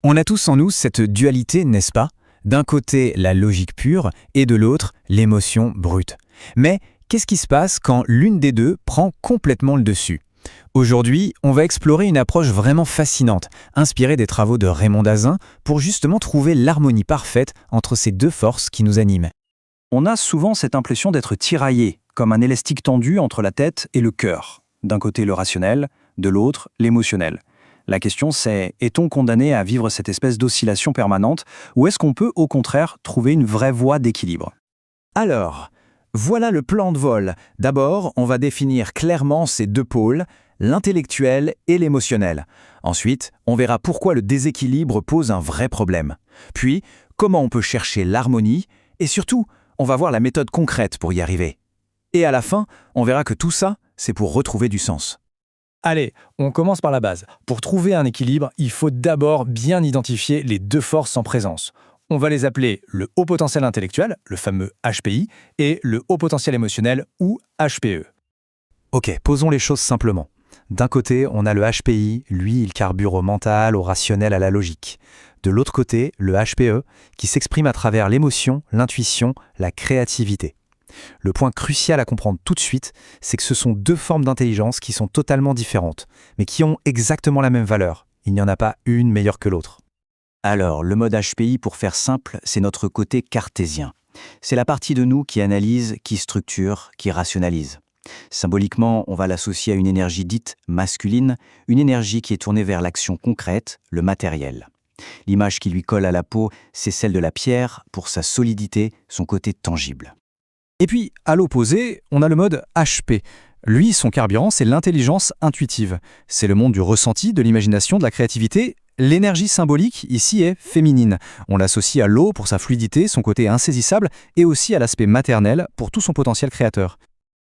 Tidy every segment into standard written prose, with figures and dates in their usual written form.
On a tous en nous cette dualité, n'est-ce pas? D'un côté, la logique pure et de l'autre, l'émotion brute. Mais qu'est-ce qui se passe quand l'une des deux prend complètement le dessus? Aujourd'hui, on va explorer une approche vraiment fascinante, inspirée des travaux de Raymond Dazin, pour justement trouver l'harmonie parfaite entre ces deux forces qui nous animent. On a souvent cette impression d'être tiraillé, comme un élastique tendu entre la tête et le cœur. D'un côté le rationnel, de l'autre l'émotionnel. La question c'est, est-on condamné à vivre cette espèce d'oscillation permanente, ou est-ce qu'on peut au contraire trouver une vraie voie d'équilibre? Alors, voilà le plan de vol. D'abord, on va définir clairement ces deux pôles, l'intellectuel et l'émotionnel. Ensuite, on verra pourquoi le déséquilibre pose un vrai problème. Puis, comment on peut chercher l'harmonie, et surtout, on va voir la méthode concrète pour y arriver. Et à la fin, on verra que tout ça, c'est pour retrouver du sens. Allez, on commence par la base. Pour trouver un équilibre, il faut d'abord bien identifier les deux forces en présence. On va les appeler le haut potentiel intellectuel, le fameux HPI, et le haut potentiel émotionnel, ou HPE. Ok, posons les choses simplement. D'un côté, on a le HPI, lui, il carbure au mental, au rationnel, à la logique. De l'autre côté, le HPE, qui s'exprime à travers l'émotion, l'intuition, la créativité. Le point crucial à comprendre tout de suite, c'est que ce sont deux formes d'intelligence qui sont totalement différentes, mais qui ont exactement la même valeur. Il n'y en a pas une meilleure que l'autre. Alors, le mode HPI, pour faire simple, c'est notre côté cartésien. C'est la partie de nous qui analyse, qui structure, qui rationalise. Symboliquement, on va l'associer à une énergie dite masculine, une énergie qui est tournée vers l'action concrète, le matériel. L'image qui lui colle à la peau, c'est celle de la pierre, pour sa solidité, son côté tangible. Et puis, à l'opposé, on a le mode HP. Lui, son carburant, c'est l'intelligence intuitive. C'est le monde du ressenti, de l'imagination, de la créativité. L'énergie symbolique, ici, est féminine. On l'associe à l'eau pour sa fluidité, son côté insaisissable, et aussi à l'aspect maternel pour tout son potentiel créateur.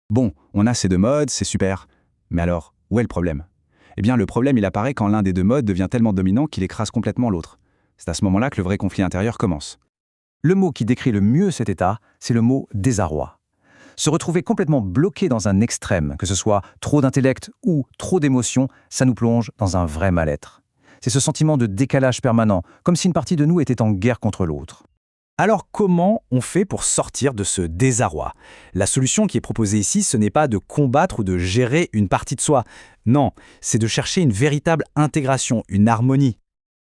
Bon, on a ces deux modes, c'est super. Mais alors, où est le problème? Eh bien, le problème, il apparaît quand l'un des deux modes devient tellement dominant qu'il écrase complètement l'autre. C'est à ce moment-là que le vrai conflit intérieur commence. Le mot qui décrit le mieux cet état, c'est le mot désarroi. Se retrouver complètement bloqué dans un extrême, que ce soit trop d'intellect ou trop d'émotion, ça nous plonge dans un vrai mal-être. C'est ce sentiment de décalage permanent, comme si une partie de nous était en guerre contre l'autre. Alors comment on fait pour sortir de ce désarroi? La solution qui est proposée ici, ce n'est pas de combattre ou de gérer une partie de soi. Non, c'est de chercher une véritable intégration, une harmonie.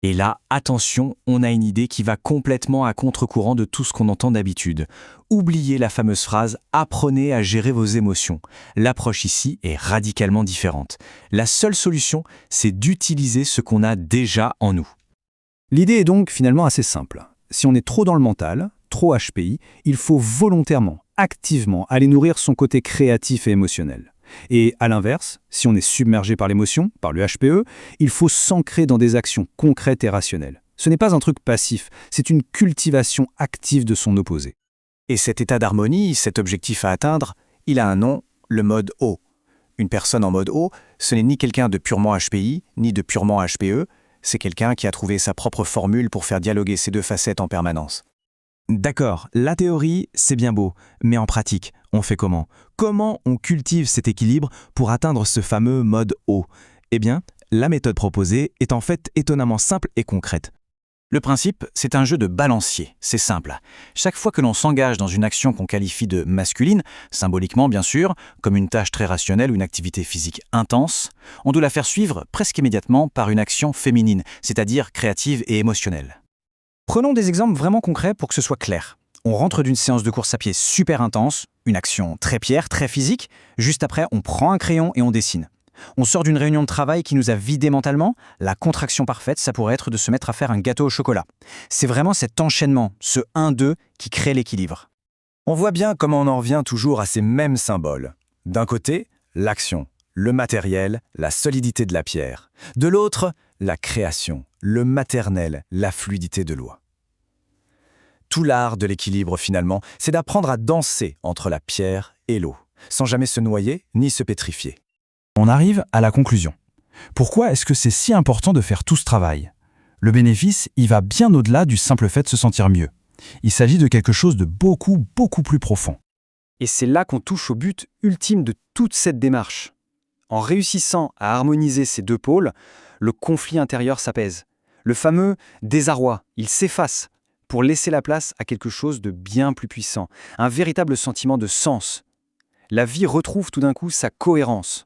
Et là, attention, on a une idée qui va complètement à contre-courant de tout ce qu'on entend d'habitude. Oubliez la fameuse phrase « Apprenez à gérer vos émotions ». L'approche ici est radicalement différente. La seule solution, c'est d'utiliser ce qu'on a déjà en nous. L'idée est donc finalement assez simple. Si on est trop dans le mental, trop HPI, il faut volontairement, activement aller nourrir son côté créatif et émotionnel. Et à l'inverse, si on est submergé par l'émotion, par le HPE, il faut s'ancrer dans des actions concrètes et rationnelles. Ce n'est pas un truc passif, c'est une cultivation active de son opposé. Et cet état d'harmonie, cet objectif à atteindre, il a un nom, le mode O. Une personne en mode O, ce n'est ni quelqu'un de purement HPI, ni de purement HPE, c'est quelqu'un qui a trouvé sa propre formule pour faire dialoguer ces deux facettes en permanence. D'accord, la théorie, c'est bien beau, mais en pratique, on fait comment? Comment on cultive cet équilibre pour atteindre ce fameux mode O? Eh bien, la méthode proposée est en fait étonnamment simple et concrète. Le principe, c'est un jeu de balancier, c'est simple. Chaque fois que l'on s'engage dans une action qu'on qualifie de masculine, symboliquement bien sûr, comme une tâche très rationnelle ou une activité physique intense, on doit la faire suivre presque immédiatement par une action féminine, c'est-à-dire créative et émotionnelle. Prenons des exemples vraiment concrets pour que ce soit clair. On rentre d'une séance de course à pied super intense, une action très pierre, très physique. Juste après, on prend un crayon et on dessine. On sort d'une réunion de travail qui nous a vidé mentalement. La contraction parfaite, ça pourrait être de se mettre à faire un gâteau au chocolat. C'est vraiment cet enchaînement, ce 1-2, qui crée l'équilibre. On voit bien comment on en revient toujours à ces mêmes symboles. D'un côté, l'action, le matériel, la solidité de la pierre. De l'autre, la création, le maternel, la fluidité de l'eau. Tout l'art de l'équilibre, finalement, c'est d'apprendre à danser entre la pierre et l'eau, sans jamais se noyer ni se pétrifier. On arrive à la conclusion. Pourquoi est-ce que c'est si important de faire tout ce travail? Le bénéfice, il va bien au-delà du simple fait de se sentir mieux. Il s'agit de quelque chose de beaucoup plus profond. Et c'est là qu'on touche au but ultime de toute cette démarche. En réussissant à harmoniser ces deux pôles, le conflit intérieur s'apaise. Le fameux désarroi, il s'efface pour laisser la place à quelque chose de bien plus puissant, un véritable sentiment de sens. La vie retrouve tout d'un coup sa cohérence.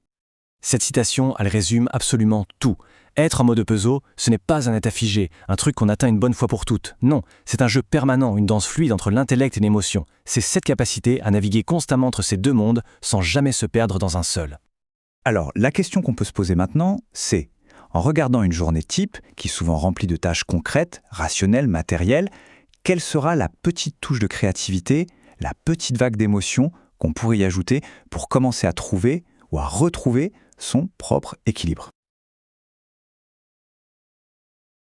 Cette citation, elle résume absolument tout. Être en mode puzzle, ce n'est pas un état figé, un truc qu'on atteint une bonne fois pour toutes. Non, c'est un jeu permanent, une danse fluide entre l'intellect et l'émotion. C'est cette capacité à naviguer constamment entre ces deux mondes sans jamais se perdre dans un seul. Alors, la question qu'on peut se poser maintenant, c'est, en regardant une journée type, qui est souvent remplie de tâches concrètes, rationnelles, matérielles, quelle sera la petite touche de créativité, la petite vague d'émotion qu'on pourrait y ajouter pour commencer à trouver ou à retrouver son propre équilibre?